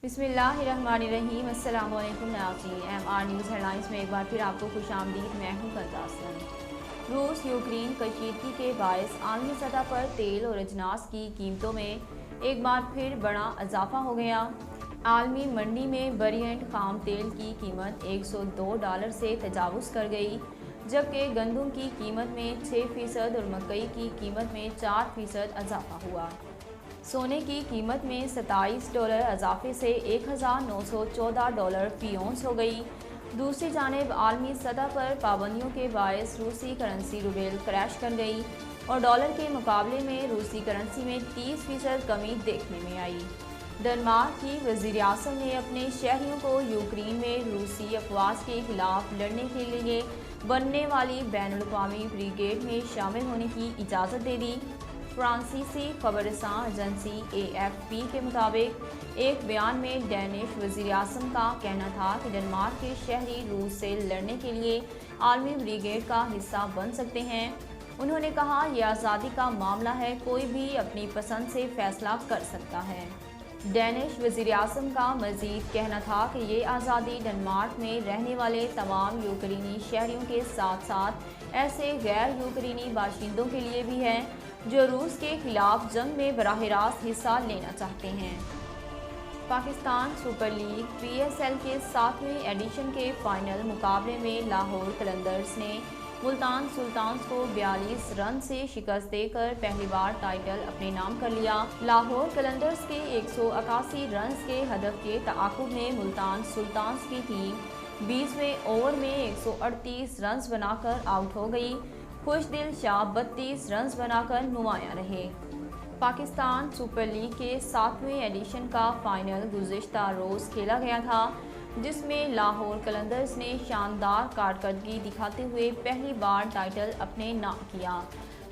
बिस्मिल्लाहिर्रहमानिर्रहीम। अस्सलाम वालेकुम नाज़रीन। MR न्यूज़ हेडलाइंस में एक बार फिर आपको खुशामदीद। मैं हूँ कंज़ासन। रूस यूक्रेन कशीदगी के बायस आलमी सतह पर तेल और अजनास की कीमतों में एक बार फिर बड़ा इजाफा हो गया। आलमी मंडी में बरिएंट खाम तेल की कीमत $102 से तजावुज़ कर गई, जबकि गंदम की कीमत में 6% और मकई की कीमत में 4% इजाफा हुआ। सोने की कीमत में $27 इजाफे से $1914 फी औंस हो गई। दूसरी जानिब आलमी सतह पर पाबंदियों के बायस रूसी करेंसी रूबेल क्रैश कर गई और डॉलर के मुकाबले में रूसी करेंसी में 30% कमी देखने में आई। डेनमार्क की वज़ीर-ए-आज़म ने अपने शहरियों को यूक्रेन में रूसी अफवाज के खिलाफ लड़ने के लिए बनने वाली बैनुल-अक़वामी ब्रिगेड में शामिल होने की इजाज़त दे दी। फ्रांसीसी खबरसां एजेंसी AFP के मुताबिक एक बयान में डेनिश वज़ीर-ए-आज़म का कहना था कि डेनमार्क के शहरी रूस से लड़ने के लिए आलमी ब्रिगेड का हिस्सा बन सकते हैं। उन्होंने कहा, यह आज़ादी का मामला है, कोई भी अपनी पसंद से फैसला कर सकता है। डेनिश वज़ीर-ए-आज़म का मज़ीद कहना था कि ये आज़ादी डेनमार्क में रहने वाले तमाम यूक्रेनी शहरियों के साथ साथ ऐसे गैर यूक्रेनी बाशिंदों के लिए भी है जो रूस के खिलाफ जंग में बराह रास्त हिस्सा लेना चाहते हैं। पाकिस्तान सुपर लीग PSL के 7वें एडिशन के फाइनल मुकाबले में लाहौर कलंदर्स ने मुल्तान सुल्तान्स को 42 रन से शिकस्त देकर पहली बार टाइटल अपने नाम कर लिया। लाहौर कलंदर्स के 181 रन के हदफ के तआक़ुब में मुल्तान सुल्तान्स की टीम 20वें ओवर में 138 रन बनाकर आउट हो गई। खुशदिल शाह 32 रन बनाकर नुमायां रहे। पाकिस्तान सुपर लीग के 7वें एडिशन का फाइनल गुज़िश्ता रोज़ खेला गया था, जिसमें लाहौर कलंदर्स ने शानदार कारकर्दगी दिखाते हुए पहली बार टाइटल अपने नाम किया।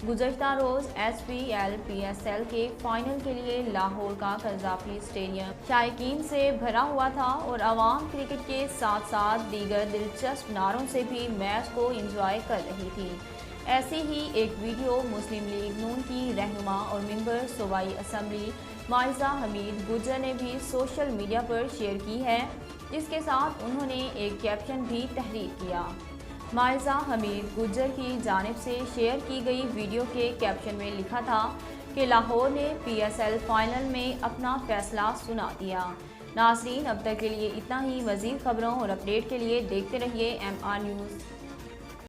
गुज़श्ता रोज़ SPL PSL के फाइनल के लिए लाहौर का कज़ाफ़ी स्टेडियम शायकीन से भरा हुआ था और अवाम क्रिकेट के साथ साथ दीगर दिलचस्प नारों से भी मैच को एंजॉय कर रही थी। ऐसी ही एक वीडियो मुस्लिम लीग नून की रहनुमा और मेंबर सूबाई असम्बली माइज़ा हमीद गुज्जर ने भी सोशल मीडिया पर शेयर की है, जिसके साथ उन्होंने एक कैप्शन भी तहरीर किया। माइज़ा हमीद गुज्जर की जानिब से शेयर की गई वीडियो के कैप्शन में लिखा था कि लाहौर ने PSL फाइनल में अपना फैसला सुना दिया। नाज़रीन, अब तक के लिए इतना ही। मज़ीद खबरों और अपडेट के लिए देखते रहिए MR न्यूज़।